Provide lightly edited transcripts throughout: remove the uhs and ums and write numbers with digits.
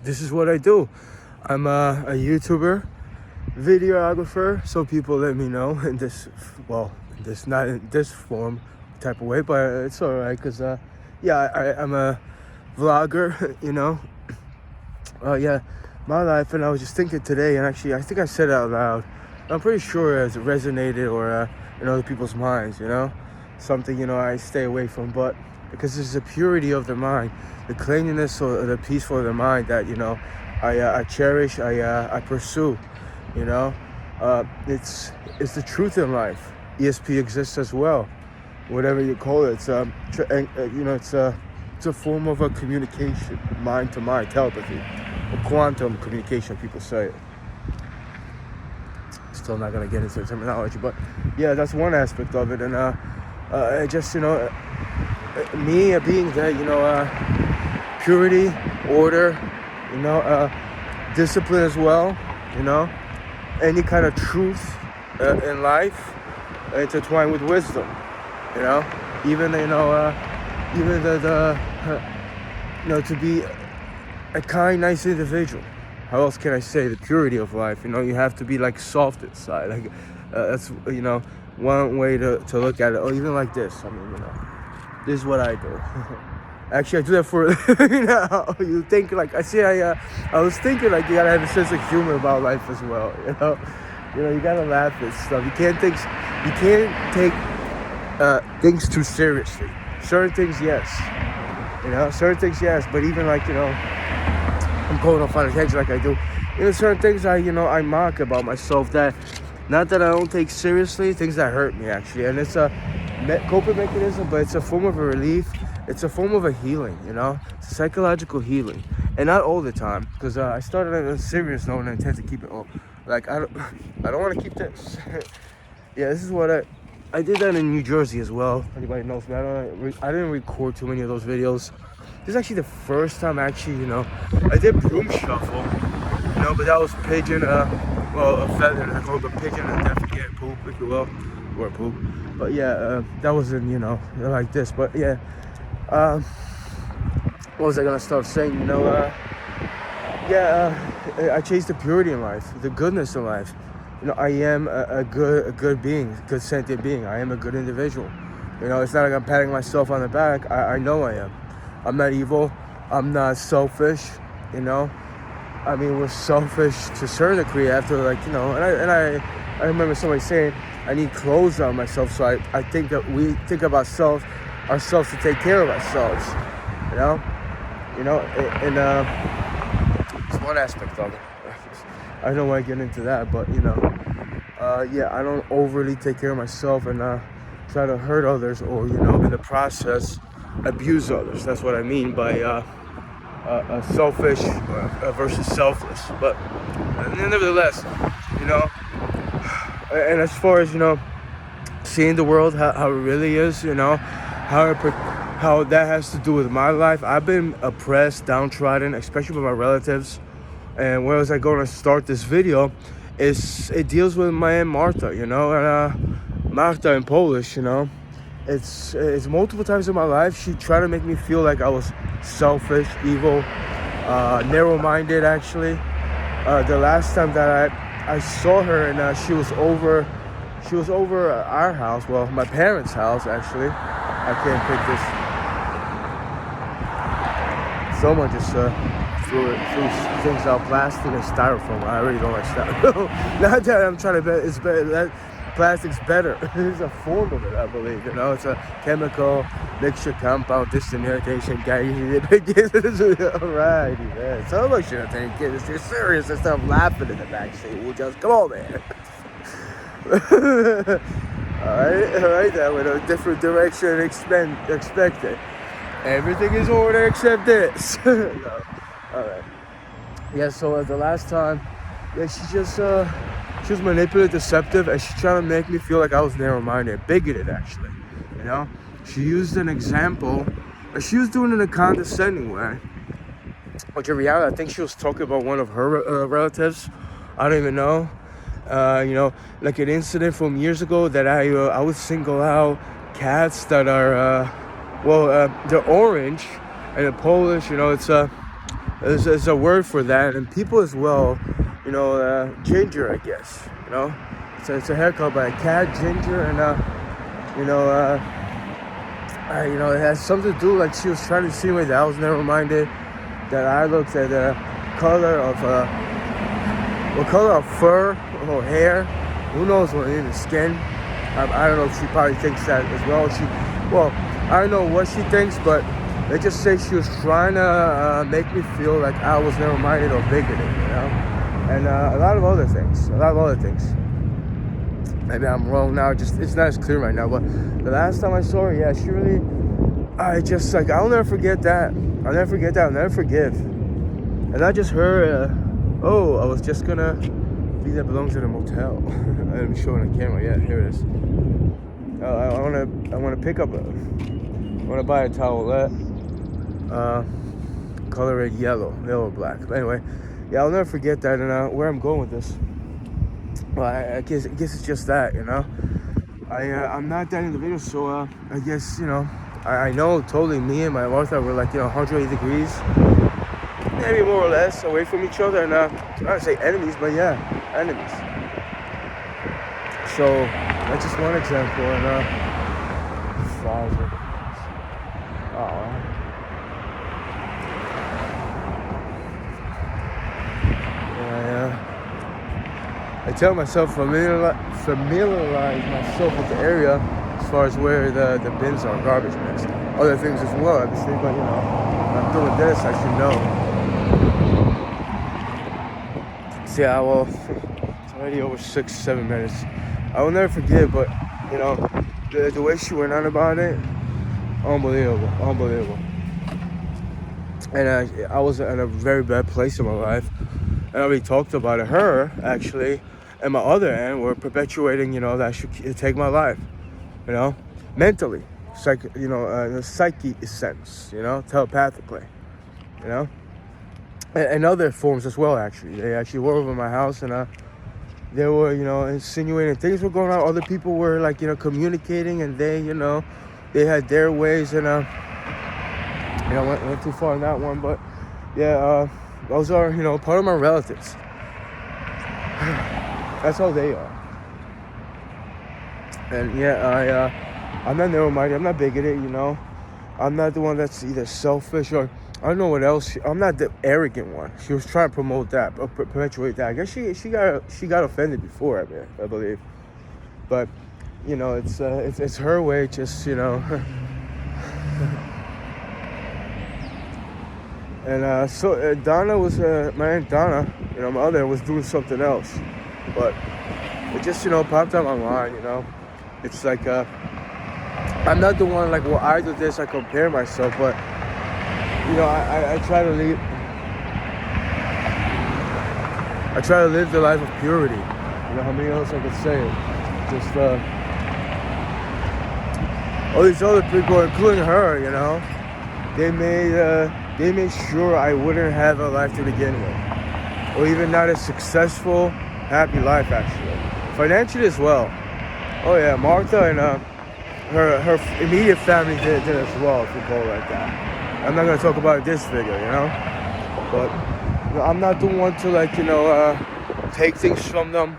this is what I do. I'm a YouTuber, videographer. So people let me know in this, not in this form type of way, but it's all right because I'm a vlogger. Yeah, my life. And I was just thinking today, and actually I think I said it out loud. I'm pretty sure it has resonated or in other people's minds. Something I stay away from, but because it's the purity of the mind, the cleanliness or the peaceful of the mind that I cherish, I pursue. It's the truth in life. ESP exists as well, whatever you call it. It's a form of a communication, mind to mind, telepathy, or quantum communication. People say it. Still not gonna get into the terminology, but yeah, that's one aspect of it. And me being that purity, order, discipline as well, any kind of truth in life intertwined with wisdom, even to be a kind, nice individual. How else can I say the purity of life? You have to be like soft inside. That's one way to look at it. Or even like this. This is what I do. Actually, I do that for a living now. You think like I was thinking like you gotta have a sense of humor about life as well. You gotta laugh at stuff. You can't take things too seriously. Certain things, yes. Certain things, yes. But even like I'm going off on a tangent like I do. Certain things I mock about myself that, not that I don't take seriously, things that hurt me actually. And it's a coping mechanism, but it's a form of a relief. It's a form of a healing, It's a psychological healing. And not all the time, because I started on a serious note and I intend to keep it all. Like, I don't want to keep this. Yeah, this is what I did that in New Jersey as well. Anybody knows me, I didn't record too many of those videos. This is actually the first time I did broom shuffle, but that was pigeon, a feather, I call it a pigeon and defecate poop, if you will, or poop. But yeah, that wasn't, like this, but yeah. What was I gonna start saying? I chase the purity in life, the goodness in life. I am a good being, good sentient being. I am a good individual. It's not like I'm patting myself on the back. I know I am. I'm not evil. I'm not selfish. We're selfish to a certain degree after and I remember somebody saying I need clothes on myself, so I think that we think of ourselves to take care of ourselves. It's one aspect of it. I don't want to get into that, but I don't overly take care of myself and try to hurt others or in the process abuse others. That's what I mean by selfish versus selfless. But nevertheless, and as far as seeing the world how it really is, how that has to do with my life. I've been oppressed, downtrodden, especially by my relatives. And where was I going to start this video? It deals with my Aunt Martha, and Martha in Polish, It's multiple times in my life she tried to make me feel like I was selfish, evil, narrow-minded actually. The last time that I saw her and she was over our house, well, my parents' house actually. I can't pick this. Someone just threw things out, plastic and styrofoam. I really don't like styrofoam. Not that I'm trying to bet it's better. That plastic's better. It's a form of it, I believe. It's a chemical mixture, compound, distant irritation, alrighty, man. So much shit I think kids. You're serious and stuff, laughing in the backseat. We'll just come on, man. Alright, that went a different direction expected. Everything is order except this. No. Alright. Yeah, so the last time, she was manipulative, deceptive, and she tried to make me feel like I was narrow-minded, bigoted actually. She used an example, and she was doing it in a condescending way. But in reality, I think she was talking about one of her relatives. I don't even know. Like an incident from years ago that I would single out cats that are, they're orange, and in Polish, it's There's a word for that, and people as well, ginger, I guess, So it's a haircut by a cat, ginger, and you know, it has something to do, like she was trying to insinuate that I was never minded, that I looked at the color of what color of fur or hair, who knows what in the skin. I don't know if she probably thinks that as well. I don't know what she thinks, but they just say she was trying to make me feel like I was never minded or bigoted, and a lot of other things. Maybe I'm wrong now. It's not as clear right now. But the last time I saw her, yeah, she really. I'll never forget that. I'll never forget that. I'll never forgive. And not just her. I was just gonna be that belongs in a motel. I'm showing the camera. Yeah, here it is. I wanna pick up. I wanna buy a towelette. Color it yellow or black. But anyway, yeah, I'll never forget that. And where I'm going with this. Well, I guess it's just that, I'm not that individual, so I guess, I know totally me and my Martha were like, 180 degrees, maybe more or less away from each other, and I don't want to say enemies, but yeah, enemies. So that's just one example, and flies. I tell myself familiarize myself with the area as far as where the bins are, garbage bins. Other things as well, obviously, but I'm doing this, I should know. See, it's already over 6-7 minutes. I will never forget, but the way she went on about it, unbelievable. And I was in a very bad place in my life. And I already talked about it. Her, actually, and my other end were perpetuating, that I should take my life, mentally, in a psyche sense, telepathically, and other forms as well, actually. They actually were over my house, and they were, insinuating things were going on. Other people were, communicating, and they, they had their ways, and, went too far in that one, but, yeah, those are, part of my relatives. That's how they are. And yeah, I'm not narrow-minded. I'm not bigoted, I'm not the one that's either selfish or I don't know what else. I'm not the arrogant one. She was trying to promote that, or perpetuate that. I guess she got offended before, I believe. But it's her way, just And so Donna was, my Aunt Donna, my other was doing something else. But it just, popped out my mind, It's like, I'm not the one, I do this, I compare myself, but, I try to live the life of purity. How many else I could say it? Just, all these other people, including her, they made sure I wouldn't have a life to begin with. Or even not a successful, happy life, actually. Financially as well. Oh yeah, Martha and her immediate family did as well, if you call it like that. I'm not going to talk about this video, But I'm not the one to, take things from them,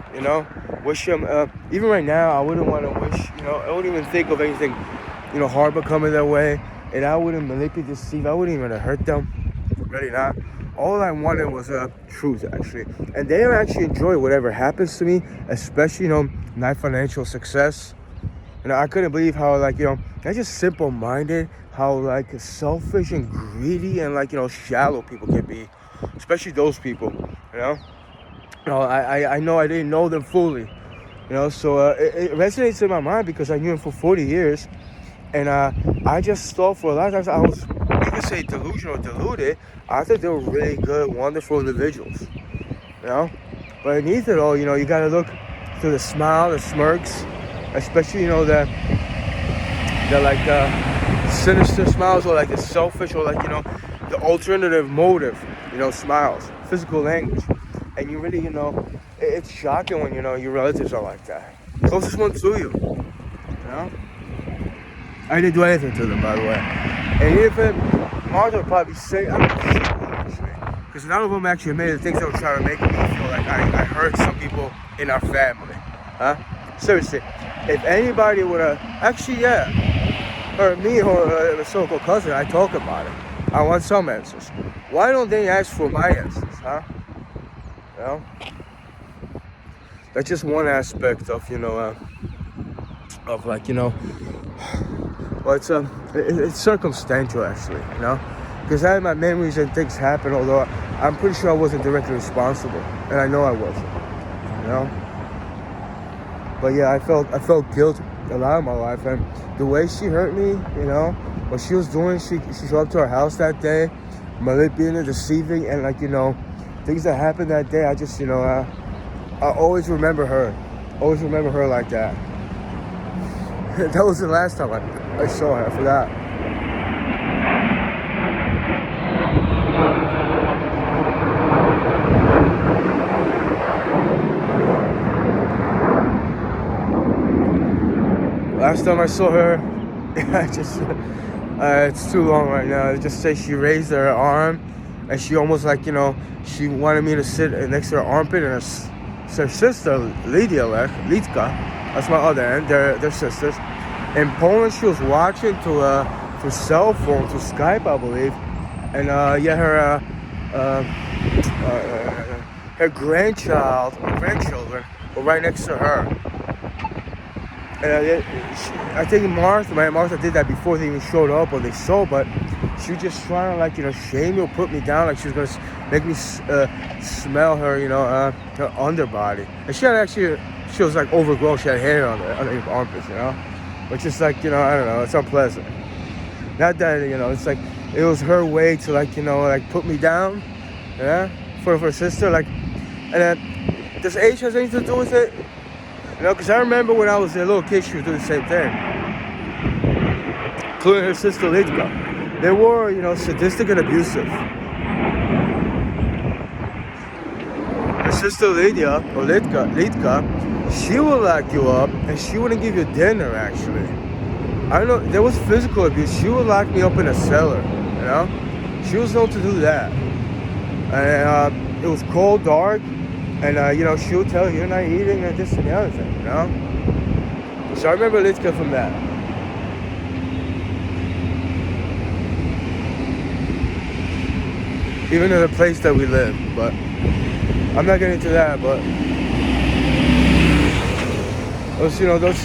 Wish them, even right now, I wouldn't want to wish, I wouldn't even think of anything, hard coming their way. And I wouldn't manipulate, deceive. I wouldn't even hurt them. Really not. All I wanted was truth, actually. And they actually enjoy whatever happens to me, especially, not financial success. I couldn't believe how, they're just simple-minded, how, selfish and greedy and, shallow people can be. Especially those people, I know I didn't know them fully, So it resonates in my mind because I knew them for 40 years. And I just thought for a lot of times I was, you could say delusional, deluded. I thought they were really good, wonderful individuals, But beneath it all, you got to look through the smile, the smirks, especially, the sinister smiles or the selfish or the alternative motive, smiles, physical language. And you really, it's shocking when, your relatives are like that. Closest one to you, I didn't do anything to them, by the way. And even Martha would probably say, I don't know, actually. because none of them actually admitted the things they were trying to make me feel like I hurt some people in our family. Huh? Seriously, if anybody would have, actually, yeah, or me or a so-called cousin, I talk about it. I want some answers. Why don't they ask for my answers, huh? You know? That's just one aspect of, of like, well, it's circumstantial actually, because I had my memories and things happen, although I'm pretty sure I wasn't directly responsible, and I know I wasn't, But yeah, I felt guilt a lot of my life, and the way she hurt me, what she was doing, she showed up to our house that day, manipulating, deceiving, and things that happened that day. I just, I always remember her, like that. That was the last time I saw her. I forgot. Last time I saw her, I just, it's too long right now. I just say she raised her arm, and she almost she wanted me to sit next to her armpit, and her sister, Lidka, that's my other aunt, they're sisters. In Poland, she was watching through cell phone, through Skype, I believe. And her grandchildren were right next to her. And I think Martha did that before they even showed up or they saw, but she was just trying to shame me or put me down, like she was gonna make me smell her, her underbody. And she was overgrown. She had hair on her armpits, But just I don't know, it's unpleasant. Not that, it's it was her way to put me down, for her sister, and does age has anything to do with it? Because I remember when I was a little kid, she was doing the same thing, including her sister Lidka. They were, sadistic and abusive. Her sister Lidka, she would lock you up, and she wouldn't give you dinner, actually. I don't know, there was physical abuse. She would lock me up in a cellar, She was known to do that. And it was cold, dark, and, she would tell you, you're not eating, and this and the other thing, So I remember Lidka from that. Even in the place that we live, but I'm not getting into that, but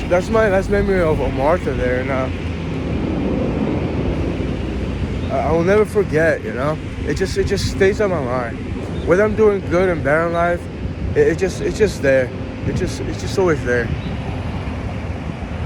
that's my last memory of Martha there, and I will never forget, It just stays on my mind. Whether I'm doing good and bad in life, it's just there. It's just always there.